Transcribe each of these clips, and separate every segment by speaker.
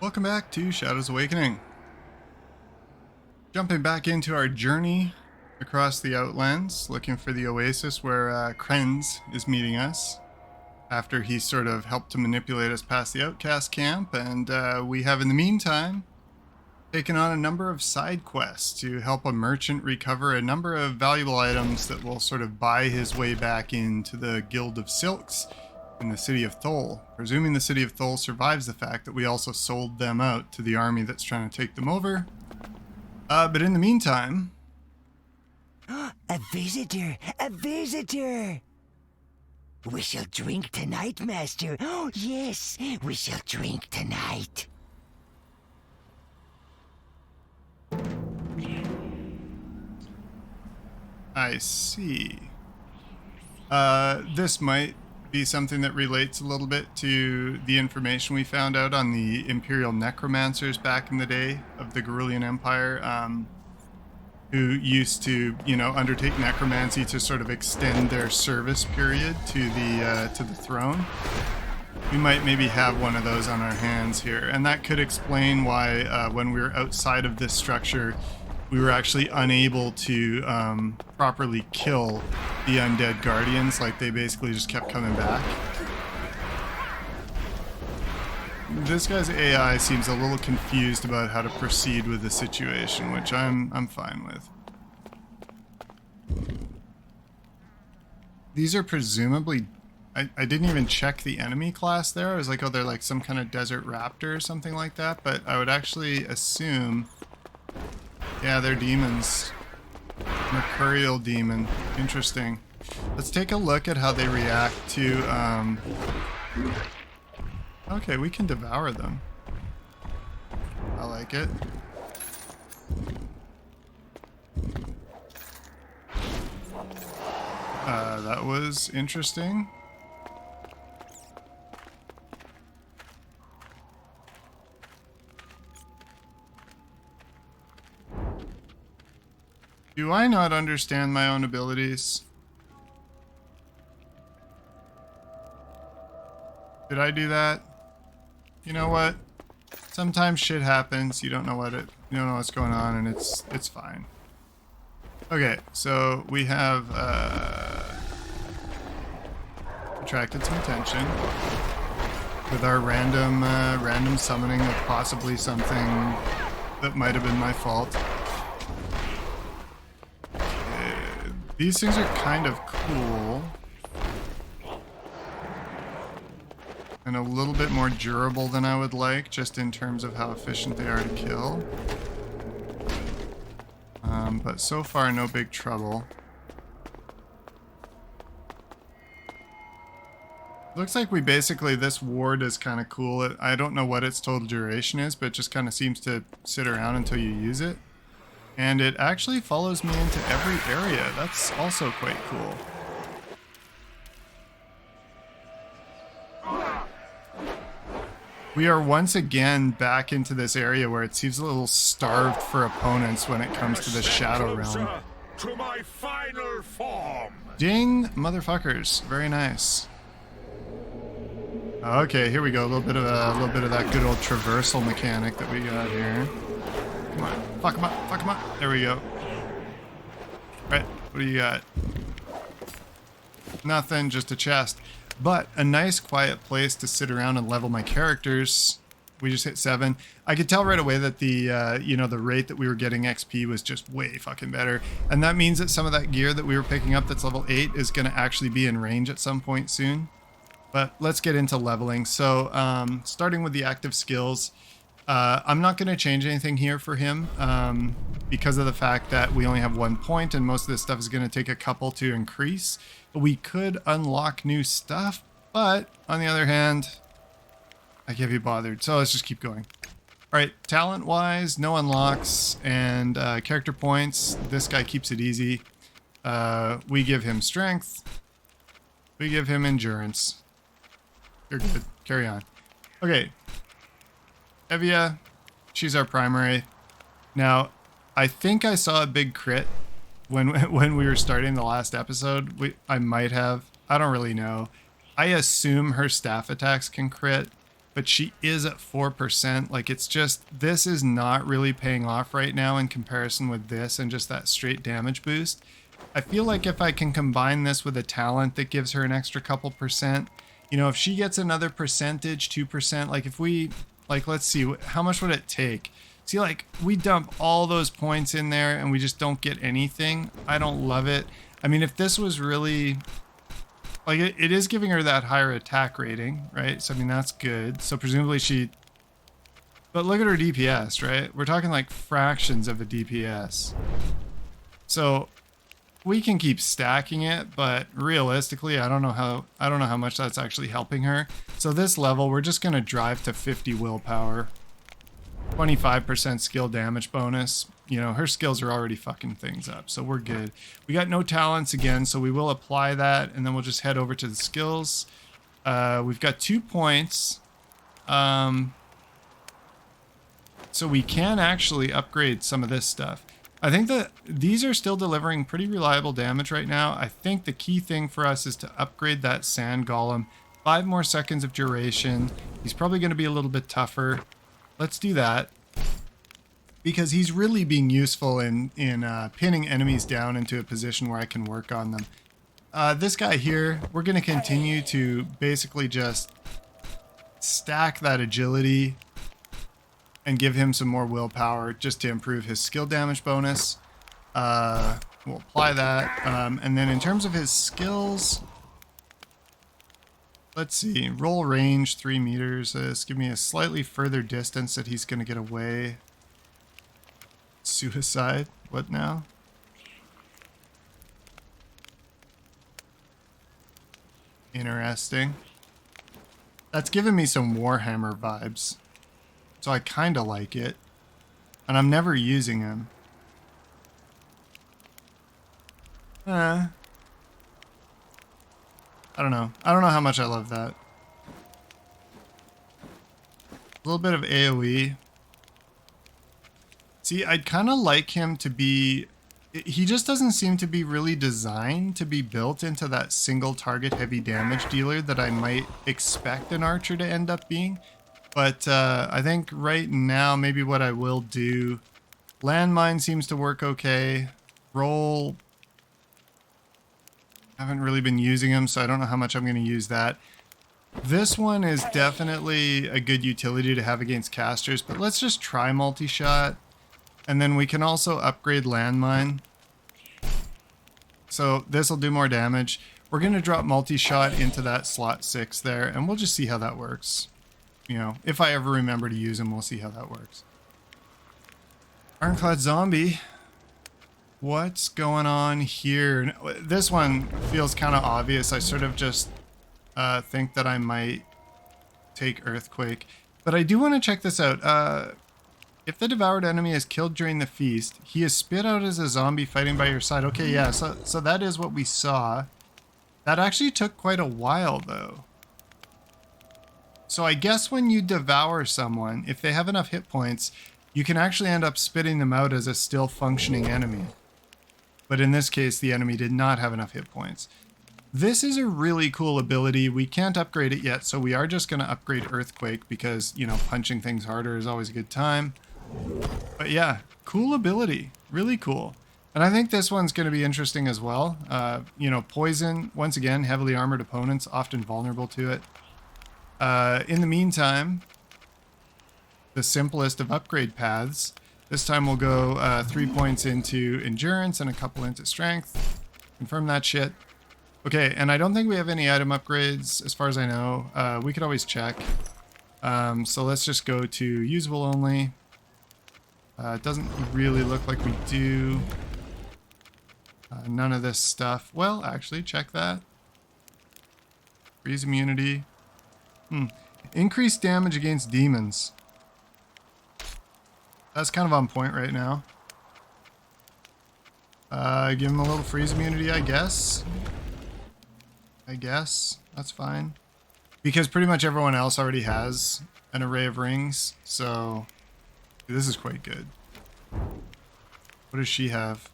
Speaker 1: Welcome back to Shadows Awakening. Jumping back into our journey across the Outlands, looking for the oasis where Krenz is meeting us after he sort of helped to manipulate us past the outcast camp, and we have in the meantime taken on a number of side quests to help a merchant recover a number of valuable items that will sort of buy his way back into the Guild of Silks in the city of Thol, presuming the city of Thol survives the fact that we also sold them out to the army that's trying to take them over. But in the meantime...
Speaker 2: A visitor! A visitor! We shall drink tonight, master. Oh, yes, we shall drink tonight.
Speaker 1: I see. This might be something that relates a little bit to the information we found out on the Imperial Necromancers back in the day of the Gerulian Empire, who used to, undertake necromancy to sort of extend their service period to the throne. We might maybe have one of those on our hands here, and that could explain why when we were outside of this structure, we were actually unable to properly kill the undead guardians. Like, they basically just kept coming back. This guy's AI seems a little confused about how to proceed with the situation, which I'm fine with. These are presumably... I didn't even check the enemy class there. I was like, oh, they're like some kind of desert raptor or something like that, but I would actually assume... Yeah, they're demons. Mercurial demon. Interesting. Let's take a look at how they react to... Okay, we can devour them. I like it. That was interesting. Do I not understand my own abilities? Did I do that? You know what? Sometimes shit happens. You don't know what's going on, and it's fine. Okay, so we have attracted some attention with our random summoning of possibly something that might have been my fault. These things are kind of cool. And a little bit more durable than I would like, just in terms of how efficient they are to kill. But so far, no big trouble. Looks like we basically, this ward is kind of cool. I don't know what its total duration is, but it just kind of seems to sit around until you use it. And it actually follows me into every area. That's also quite cool. We are once again back into this area where it seems a little starved for opponents when it comes to the Shadow Realm.
Speaker 3: To my final form.
Speaker 1: Ding, motherfuckers. Very nice. Okay, here we go. A little bit of that good old traversal mechanic that we got here. Come on, fuck him up, fuck him up. There we go. Right, what do you got? Nothing, just a chest. But a nice quiet place to sit around and level my characters. We just hit 7. I could tell right away that the, the rate that we were getting XP was just way fucking better. And that means that some of that gear that we were picking up that's level 8 is going to actually be in range at some point soon. But let's get into leveling. So, starting with the active skills, I'm not going to change anything here for him because of the fact that we only have 1 point and most of this stuff is going to take a couple to increase. We could unlock new stuff, but on the other hand, I can't be bothered. So let's just keep going. All right, talent-wise, no unlocks, and character points. This guy keeps it easy. We give him strength. We give him endurance. You're good. Carry on. Okay. Evia, she's our primary. Now, I think I saw a big crit when we were starting the last episode. I might have. I don't really know. I assume her staff attacks can crit. but she is at 4%. Like, it's just, this is not really paying off right now in comparison with this and just that straight damage boost. I feel like if I can combine this with a talent that gives her an extra couple percent, you know, if she gets another percentage, 2%, like if we, like, let's see, how much would it take? See, like, we dump all those points in there and we just don't get anything. I don't love it. I mean, if this was really, like, it is giving her that higher attack rating, right? So, I mean, that's good. So, presumably she... But look at her DPS, right? We're talking, like, fractions of a DPS. So, we can keep stacking it, but realistically, I don't know how much that's actually helping her. So, this level, we're just going to drive to 50 willpower. 25% skill damage bonus. You know, her skills are already fucking things up, so we're good. We got no talents again, so we will apply that, and then we'll just head over to the skills. We've got 2 points. So we can actually upgrade some of this stuff. I think that these are still delivering pretty reliable damage right now. I think the key thing for us is to upgrade that sand golem. 5 more seconds of duration. He's probably going to be a little bit tougher. Let's do that. Because he's really being useful in pinning enemies down into a position where I can work on them. This guy here, we're going to continue to basically just stack that agility and give him some more willpower just to improve his skill damage bonus. We'll apply that. And then in terms of his skills, let's see. Roll range 3 meters. This give me a slightly further distance that he's going to get away. Suicide. What now? Interesting. That's giving me some Warhammer vibes. So I kind of like it. And I'm never using him. I don't know. I don't know how much I love that. A little bit of AoE. See, I'd kind of like him to be... He just doesn't seem to be really designed to be built into that single target heavy damage dealer that I might expect an archer to end up being. But I think right now, maybe what I will do... Landmine seems to work okay. Roll... I haven't really been using them, so I don't know how much I'm going to use that. This one is definitely a good utility to have against casters, but let's just try multi-shot. And then we can also upgrade landmine. So this will do more damage. We're going to drop multi-shot into that slot 6 there, and we'll just see how that works. You know, if I ever remember to use him, we'll see how that works. Ironclad zombie. What's going on here? This one feels kind of obvious. I sort of just think that I might take Earthquake. But I do want to check this out. If the devoured enemy is killed during the feast, he is spit out as a zombie fighting by your side. Okay, yeah, so that is what we saw. That actually took quite a while, though. So I guess when you devour someone, if they have enough hit points, you can actually end up spitting them out as a still functioning enemy. But in this case, the enemy did not have enough hit points. This is a really cool ability. We can't upgrade it yet, so we are just going to upgrade Earthquake because, you know, punching things harder is always a good time. But yeah, cool ability. Really cool. And I think this one's going to be interesting as well. You know, poison, once again, heavily armored opponents, often vulnerable to it. In the meantime, the simplest of upgrade paths. This time we'll go 3 points into endurance and a couple into strength. Confirm that shit. Okay, and I don't think we have any item upgrades as far as I know. We could always check. So let's just go to usable only. It doesn't really look like we do. None of this stuff. Well, actually, check that. Freeze immunity. Increased damage against demons. That's kind of on point right now. Give him a little freeze immunity, I guess. That's fine. Because pretty much everyone else already has an array of rings, so this is quite good. What does she have?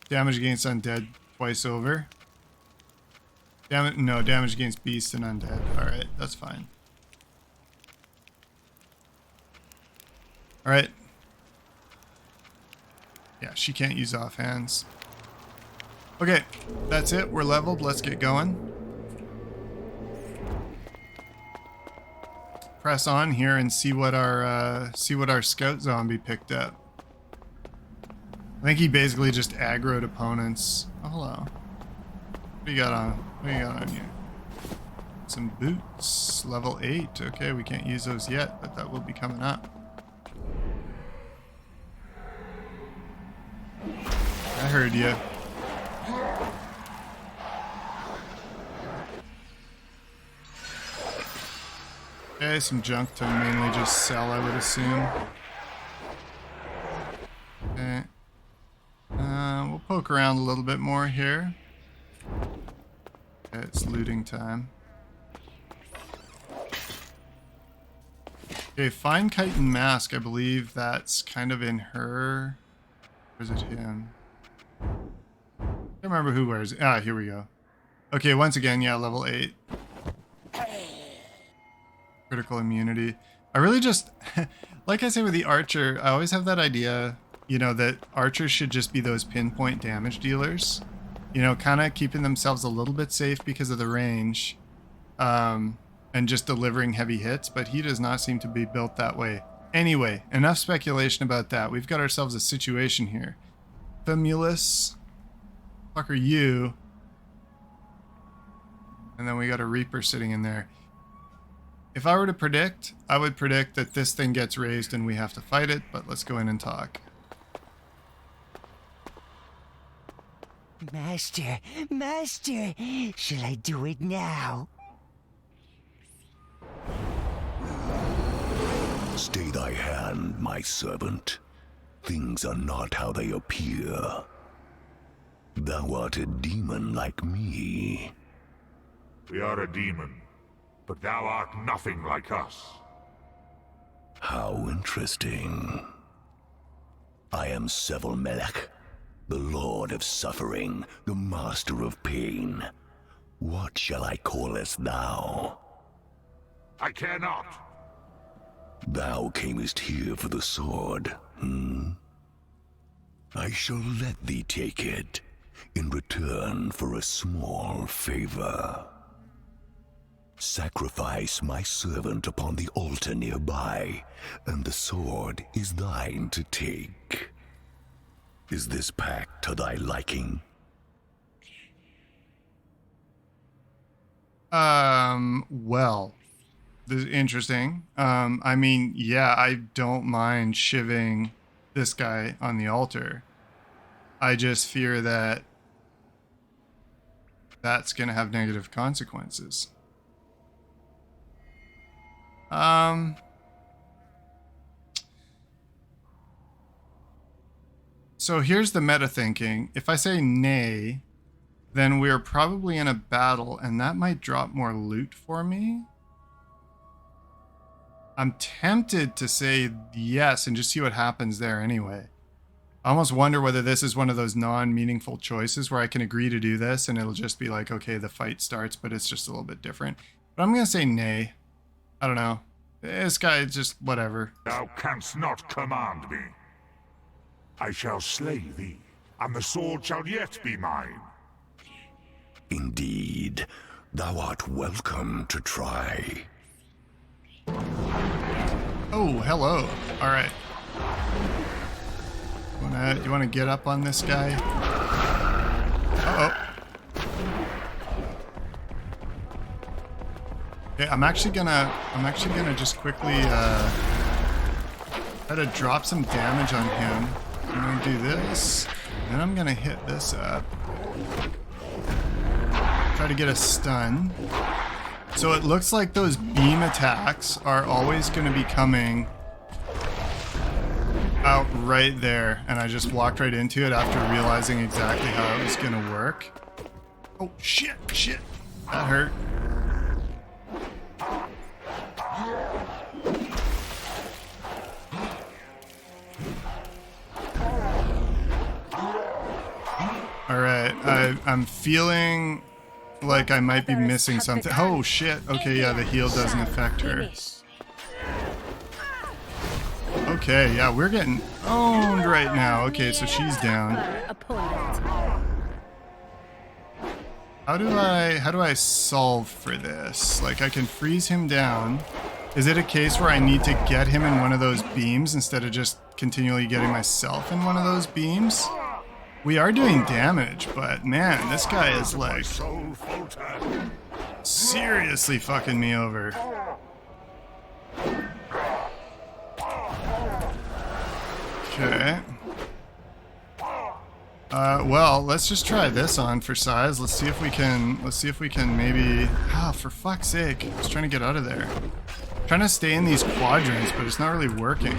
Speaker 1: Damage against undead twice over. No, damage against beasts and undead. Alright, that's fine. All right. Yeah, she can't use offhands. Okay, that's it. We're leveled. Let's get going. Press on here and see what our scout zombie picked up. I think he basically just aggroed opponents. Oh, hello. What do you got on? What do you got on you? Some boots. Level 8. Okay, we can't use those yet, but that will be coming up. I heard you. Okay, some junk to mainly just sell, I would assume. Okay. We'll poke around a little bit more here. Okay, it's looting time. Okay, find Kite and Mask. I believe that's kind of in her. Or is it him? I can't remember who wears it. Ah, here we go. Okay, once again, yeah, level 8. Critical immunity. I really just, like I say with the archer, I always have that idea, you know, that archers should just be those pinpoint damage dealers. You know, kind of keeping themselves a little bit safe because of the range. And just delivering heavy hits, but he does not seem to be built that way. Anyway, enough speculation about that. We've got ourselves a situation here. Famulus. Fuck are you? And then we got a Reaper sitting in there. If I were to predict, I would predict that this thing gets raised and we have to fight it, but let's go in and talk.
Speaker 2: Master, Master, shall I do it now?
Speaker 4: Stay thy hand, my servant. Things are not how they appear. Thou art a demon like me.
Speaker 3: We are a demon, but thou art nothing like us.
Speaker 4: How interesting. I am Sevil Melech, the Lord of Suffering, the Master of Pain. What shall I callest thou?
Speaker 3: I care not.
Speaker 4: Thou camest here for the sword, I shall let thee take it, in return for a small favor. Sacrifice my servant upon the altar nearby, and the sword is thine to take. Is this pact to thy liking?
Speaker 1: Well, this is interesting. I mean, yeah, I don't mind shivving this guy on the altar. I just fear that that's going to have negative consequences. So here's the meta thinking. If I say nay, then we're probably in a battle, and that might drop more loot for me. I'm tempted to say yes and just see what happens there anyway. I almost wonder whether this is one of those non-meaningful choices where I can agree to do this and it'll just be like, okay, the fight starts, but it's just a little bit different. But I'm going to say nay. I don't know. This guy is just whatever.
Speaker 3: Thou canst not command me. I shall slay thee, and the sword shall yet be mine.
Speaker 4: Indeed, thou art welcome to try.
Speaker 1: Oh, hello. All right. Do you want to get up on this guy? Uh-oh. Okay, I'm actually gonna just quickly try to drop some damage on him. I'm gonna do this, then I'm gonna hit this up. Try to get a stun. So it looks like those beam attacks are always gonna be coming out right there, and I just walked right into it after realizing exactly how it was gonna work. Oh shit, that hurt. Alright, I'm feeling like I might be missing something. Oh shit, okay, yeah, the heal doesn't affect her. Okay, yeah, we're getting owned right now. Okay, so she's down. How do I solve for this? Like, I can freeze him down. Is it a case where I need to get him in one of those beams instead of just continually getting myself in one of those beams? We are doing damage, but man, this guy is like seriously fucking me over. Okay. Well, let's just try this on for size. Let's see if we can maybe... Ah, for fuck's sake. I was trying to get out of there. I'm trying to stay in these quadrants, but it's not really working.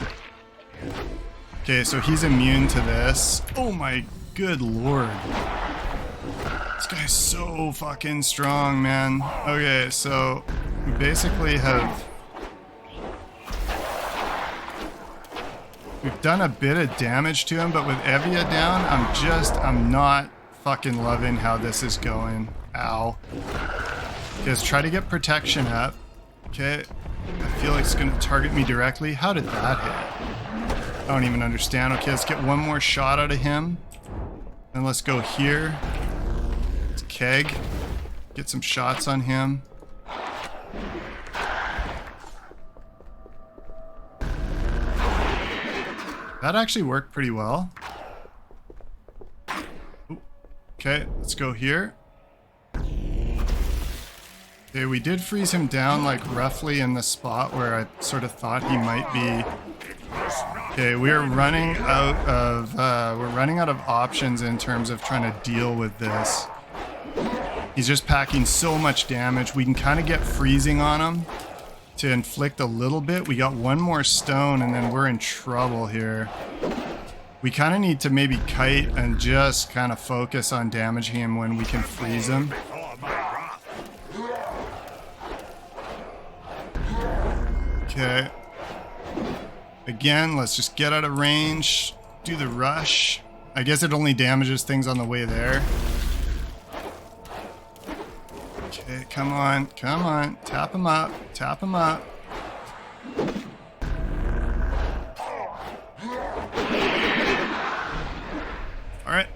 Speaker 1: Okay, so he's immune to this. Oh my good lord. This guy's so fucking strong, man. Okay, so we basically have... We've done a bit of damage to him, but with Evia down, I'm not fucking loving how this is going. Ow. Okay, let's try to get protection up. Okay. I feel like it's going to target me directly. How did that hit? I don't even understand. Okay, let's get one more shot out of him. And let's go here. It's Keg. Get some shots on him. That actually worked pretty well. Ooh. Okay, let's go here. Okay, we did freeze him down like roughly in the spot where I sort of thought he might be. Okay, we're running out of options in terms of trying to deal with this. He's just packing so much damage. We can kind of get freezing on him to inflict a little bit. We got one more stone and then we're in trouble here. We kind of need to maybe kite and just kind of focus on damaging him when we can freeze him. Okay. Again, let's just get out of range, do the rush. I guess it only damages things on the way there. Okay, come on, come on. Tap him up, tap him up. All right.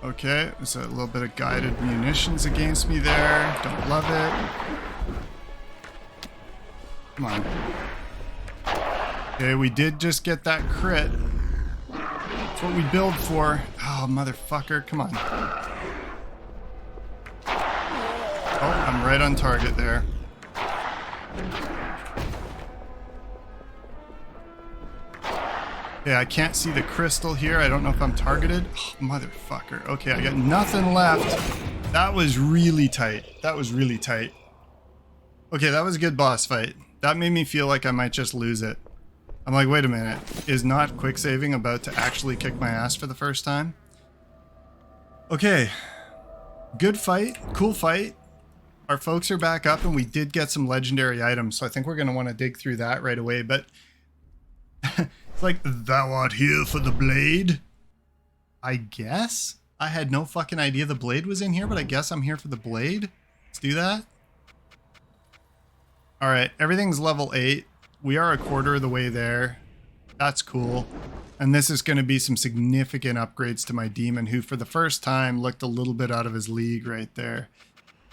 Speaker 1: Okay, there's a little bit of guided munitions against me there. Don't love it. Come on. Okay, we did just get that crit. That's what we build for. Oh, motherfucker, come on. Oh, I'm right on target there. Okay, I can't see the crystal here. I don't know if I'm targeted. Oh, motherfucker. Okay, I got nothing left. That was really tight. That was really tight. Okay, that was a good boss fight. That made me feel like I might just lose it. I'm like, wait a minute. Is not quick saving about to actually kick my ass for the first time? Okay. Good fight. Cool fight. Our folks are back up and we did get some legendary items. So I think we're going to want to dig through that right away. But it's like, thou art here for the blade? I guess? I had no fucking idea the blade was in here, but I guess I'm here for the blade. Let's do that. All right. Everything's level 8. We are a quarter of the way there. That's cool. And this is going to be some significant upgrades to my demon, who for the first time looked a little bit out of his league right there.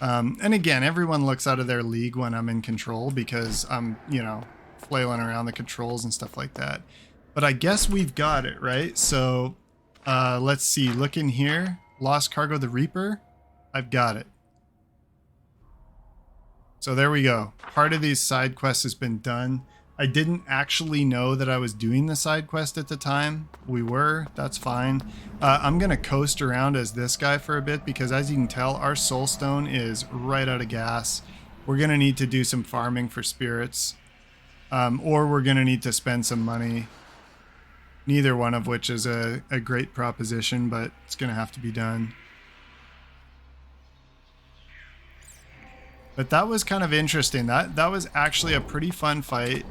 Speaker 1: And again, everyone looks out of their league when I'm in control because I'm, you know, flailing around the controls and stuff like that. But I guess we've got it, right? So let's see. Look in here. Lost Cargo the Reaper. I've got it. So there we go. Part of these side quests has been done. I didn't actually know that I was doing the side quest at the time. We were, that's fine. I'm gonna coast around as this guy for a bit because as you can tell, our soul stone is right out of gas. We're gonna need to do some farming for spirits. Or we're gonna need to spend some money. Neither one of which is a great proposition, but it's gonna have to be done. But that was kind of interesting. That was actually a pretty fun fight.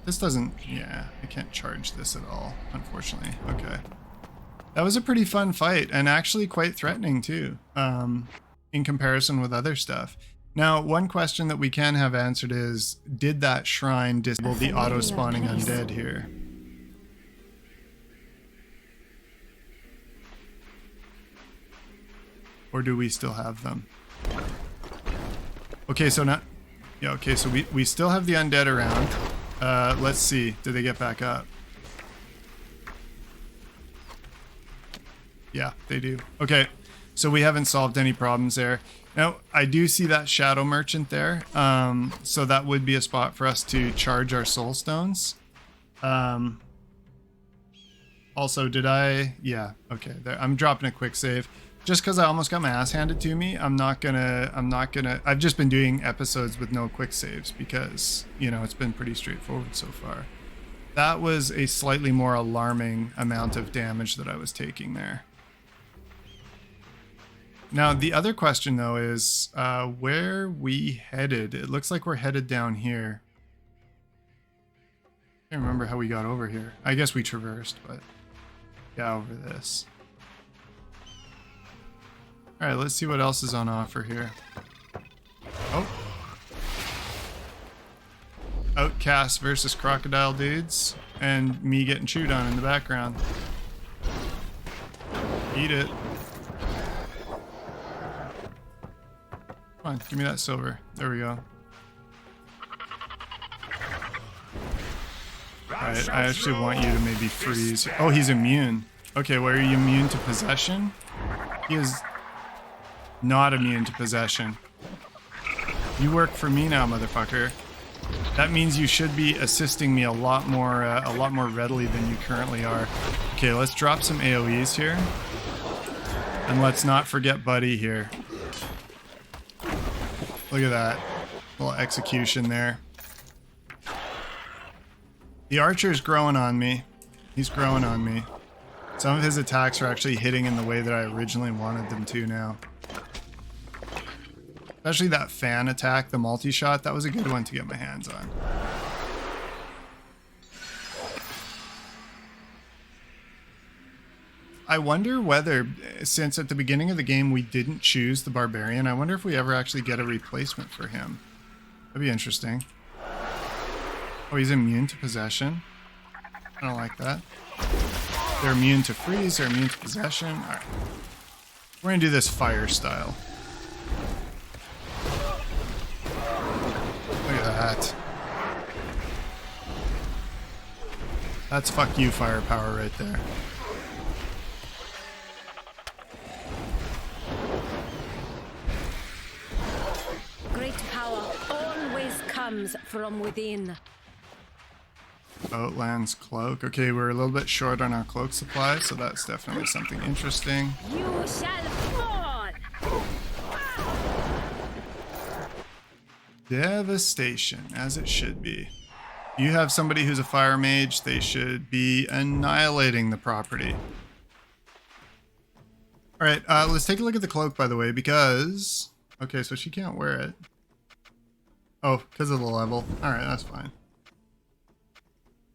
Speaker 1: This doesn't... Yeah, I can't charge this at all, unfortunately. Okay. That was a pretty fun fight, and actually quite threatening too, in comparison with other stuff. Now, one question that we can have answered is, did that shrine disable the auto-spawning undead here? Or do we still have them? Okay, so not... Yeah, okay, so we still have the undead around. Let's see. Did they get back up? Yeah, they do. Okay, so we haven't solved any problems there. Now, I do see that shadow merchant there. So that would be a spot for us to charge our soul stones. Also, did I... Yeah, okay. There, I'm dropping a quick save. Just because I almost got my ass handed to me, I'm not gonna... I've just been doing episodes with no quick saves because, you know, it's been pretty straightforward so far. That was a slightly more alarming amount of damage that I was taking there. Now, the other question, though, is where we headed? It looks like we're headed down here. I can't remember how we got over here. I guess we traversed, but yeah, over this. All right, let's see what else is on offer here. Oh. Outcast versus crocodile dudes, and me getting chewed on in the background. Eat it. Come on, give me that silver. There we go. Alright, I actually want you to maybe freeze. Oh, he's immune. Okay, well, are you immune to possession? He is not immune to possession. You work for me now, motherfucker. That means you should be assisting me a lot more readily than you currently are. Okay, let's drop some AoEs here. And let's not forget Buddy here. Look at that. Little execution there. The archer's growing on me. He's growing on me. Some of his attacks are actually hitting in the way that I originally wanted them to now. Especially that fan attack, the multi-shot, that was a good one to get my hands on. I wonder whether, since at the beginning of the game we didn't choose the barbarian, I wonder if we ever actually get a replacement for him. That'd be interesting. Oh, he's immune to possession. I don't like that. They're immune to freeze, they're immune to possession. Alright. We're gonna do this fire style. Look at that. That's fuck you firepower right there.
Speaker 5: Great power always comes from within.
Speaker 1: Outlands cloak. Okay, we're a little bit short on our cloak supply, so that's definitely something interesting.
Speaker 5: You shall fall!
Speaker 1: Devastation, as it should be. You have somebody who's a fire mage, they should be annihilating the property. Alright, let's take a look at the cloak, by the way, because... Okay, so she can't wear it. Oh, because of the level. Alright, that's fine.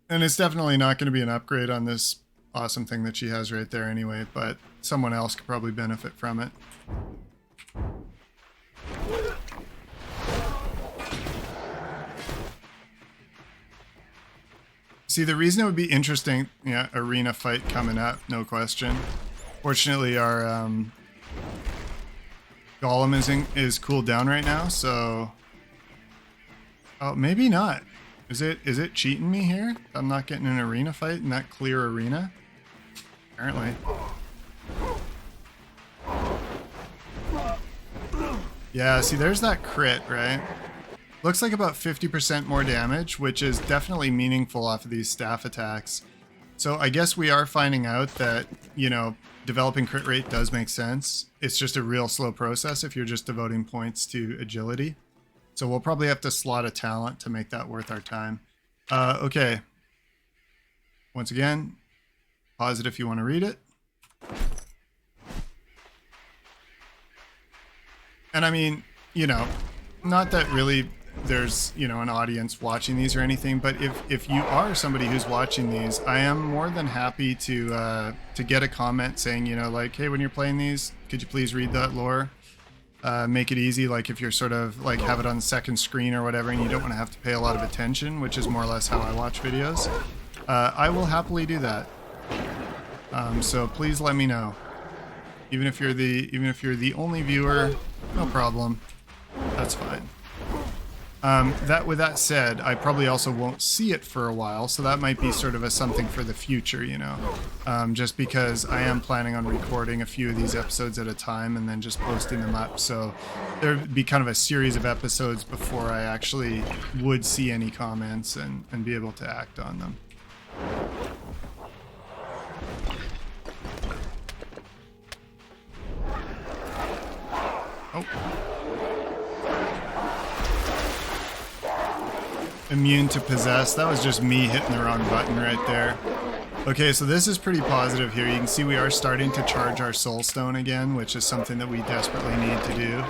Speaker 1: And it's definitely not going to be an upgrade on this awesome thing that she has right there anyway, but someone else could probably benefit from it. See, the reason it would be interesting, yeah, arena fight coming up, no question. Fortunately, our golem is cooled down right now, so... Oh, maybe not. Is it cheating me here? I'm not getting an arena fight in that clear arena? Apparently. Yeah, see, there's that crit, right? Looks like about 50% more damage, which is definitely meaningful off of these staff attacks. So I guess we are finding out that, you know, developing crit rate does make sense. It's just a real slow process if you're just devoting points to agility. So we'll probably have to slot a talent to make that worth our time. Okay. Once again, pause it if you want to read it. And I mean, you know, not that really there's, you know, an audience watching these or anything, but if you are somebody who's watching these, I am more than happy to get a comment saying, you know, like, hey, when you're playing these, could you please read that lore? Make it easy, like if you're sort of like have it on the second screen or whatever and you don't want to have to pay a lot of attention, which is more or less how I watch videos. I will happily do that. So please let me know. Even if you're the only viewer, no problem. That's fine. With that said, I probably also won't see it for a while, so that might be sort of a something for the future, you know. Just because I am planning on recording a few of these episodes at a time and then just posting them up, so there'd be kind of a series of episodes before I actually would see any comments and be able to act on them. Oh. Immune to possess. That was just me hitting the wrong button right there. Okay, so this is pretty positive here. You can see we are starting to charge our soul stone again, which is something that we desperately need to do.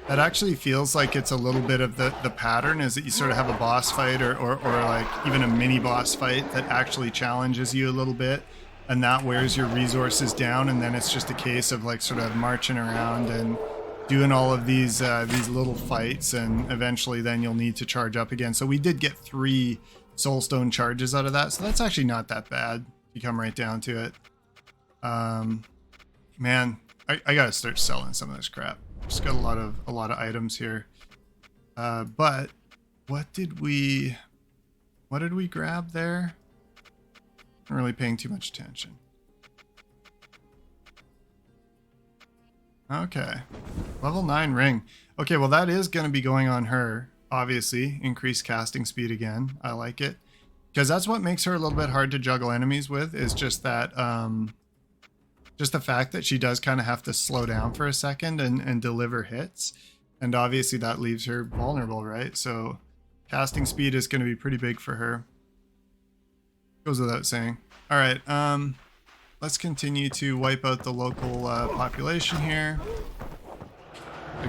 Speaker 1: That actually feels like it's a little bit of the pattern, is that you sort of have a boss fight or like even a mini boss fight that actually challenges you a little bit, and that wears your resources down, and then it's just a case of like sort of marching around and doing all of these little fights, and eventually then you'll need to charge up again. So we did get 3 soulstone charges out of that, so that's actually not that bad if you come right down to it. Man, I gotta start selling some of this crap. Just got a lot of items here. But what did we grab there? Not really paying too much attention. Okay. Level 9 ring. Okay, well that is going to be going on her, obviously. Increased casting speed again. I like it. Because that's what makes her a little bit hard to juggle enemies with, is just that, just the fact that she does kind of have to slow down for a second and deliver hits. And obviously that leaves her vulnerable, right? So casting speed is going to be pretty big for her. Goes without saying. All right, let's continue to wipe out the local population here.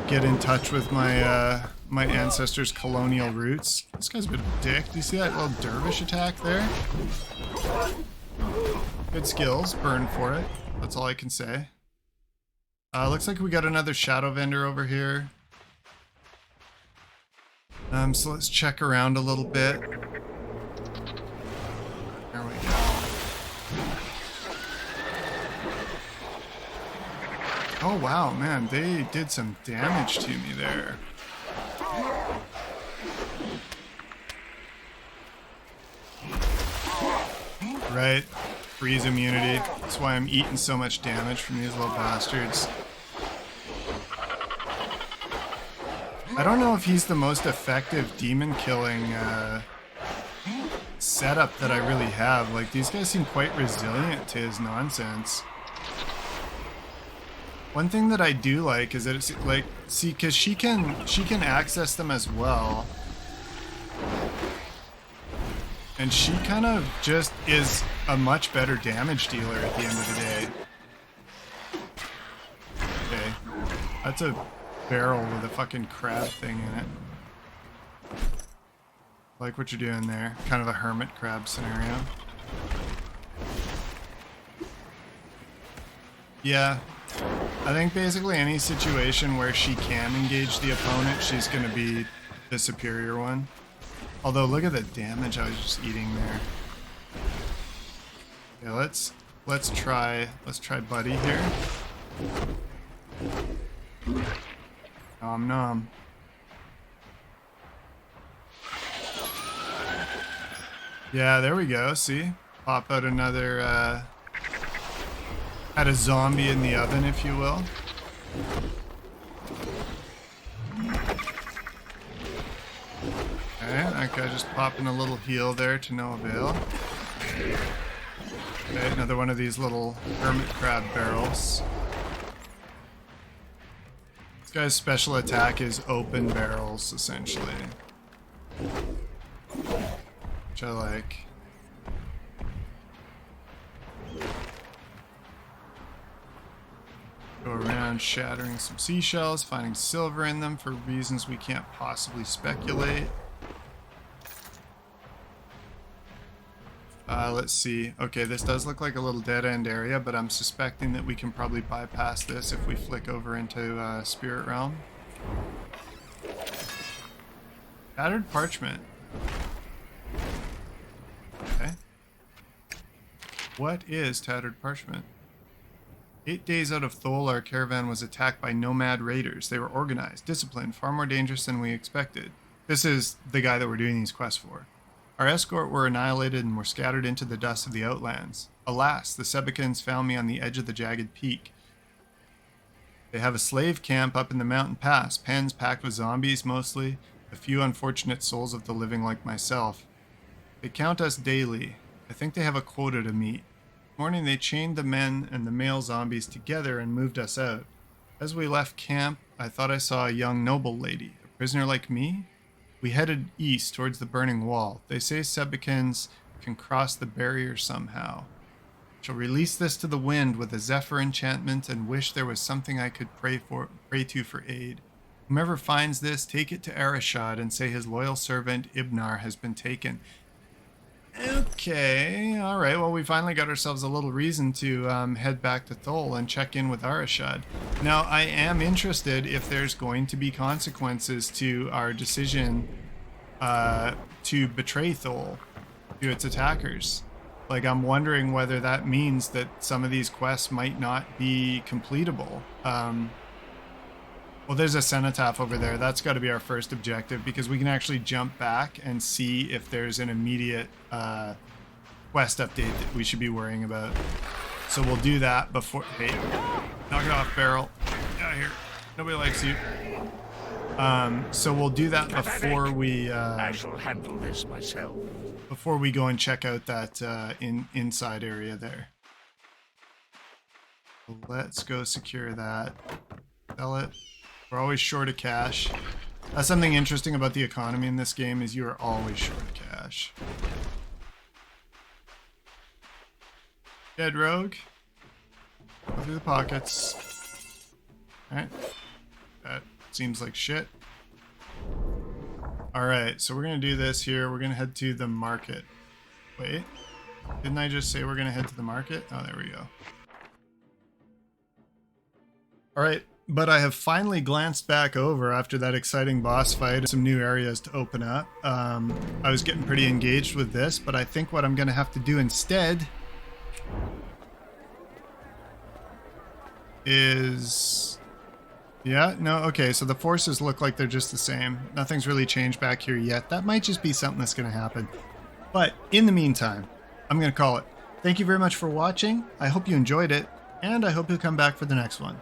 Speaker 1: Get in touch with my my ancestors' colonial roots. This guy's a bit of a dick. Do you see that little dervish attack there? Good skills, burn for it. That's all I can say. Looks like we got another shadow vendor over here. So let's check around a little bit. There we go. Oh wow, man, they did some damage to me there. Right. Freeze immunity. That's why I'm eating so much damage from these little bastards. I don't know if he's the most effective demon killing setup that I really have. Like, these guys seem quite resilient to his nonsense. One thing that I do like is that it's like, see, because she can access them as well. And she kind of just is a much better damage dealer at the end of the day. Okay. That's a barrel with a fucking crab thing in it. Like what you're doing there. Kind of a hermit crab scenario. Yeah. I think basically any situation where she can engage the opponent, she's going to be the superior one. Although, look at the damage I was just eating there. Yeah, let's try Buddy here. Nom nom. Yeah, there we go. See, pop out another. Had a zombie in the oven, if you will. Okay, that guy just popping a little heal there to no avail. Okay, another one of these little hermit crab barrels. This guy's special attack is open barrels, essentially. Which I like. around shattering some seashells, finding silver in them for reasons we can't possibly speculate. Let's see. Okay, this does look like a little dead-end area, but I'm suspecting that we can probably bypass this if we flick over into Spirit Realm. Tattered parchment. Okay. What is tattered parchment? 8 days out of Thol, our caravan was attacked by nomad raiders. They were organized, disciplined, far more dangerous than we expected. This is the guy that we're doing these quests for. Our escort were annihilated and were scattered into the dust of the outlands. Alas, the Sebekins found me on the edge of the jagged peak. They have a slave camp up in the mountain pass, pens packed with zombies mostly, a few unfortunate souls of the living like myself. They count us daily. I think they have a quota to meet. This morning they chained the men and the male zombies together and moved us out. As we left camp, I thought I saw a young noble lady, a prisoner like me. We headed east towards the burning wall. They say Sebekins can cross the barrier somehow. I shall release this to the wind with a Zephyr enchantment and wish there was something I could pray to for aid. Whomever finds this, take it to Arashad and say his loyal servant Ibnar has been taken. Okay, alright, well we finally got ourselves a little reason to head back to Thol and check in with Arashad. Now, I am interested if there's going to be consequences to our decision to betray Thol to its attackers. Like, I'm wondering whether that means that some of these quests might not be completable. Well, there's a cenotaph over there. That's got to be our first objective because we can actually jump back and see if there's an immediate quest update that we should be worrying about. So we'll do that before... Hey, knock it off, Barrel. Get out of here. Nobody likes you. So we'll do that before we...
Speaker 3: I shall handle this myself.
Speaker 1: Before we go and check out that inside area there. So let's go secure that. Sell it. We're always short of cash. That's something interesting about the economy in this game is you are always short of cash. Dead rogue. Go through the pockets. Alright. That seems like shit. Alright, so we're going to do this here. We're going to head to the market. Wait. Didn't I just say we're going to head to the market? Oh, there we go. Alright. But I have finally glanced back over after that exciting boss fight, some new areas to open up. I was getting pretty engaged with this, but I think what I'm going to have to do instead is... Yeah, no, okay, so the forces look like they're just the same. Nothing's really changed back here yet. That might just be something that's going to happen. But in the meantime, I'm going to call it. Thank you very much for watching. I hope you enjoyed it, and I hope you'll come back for the next one.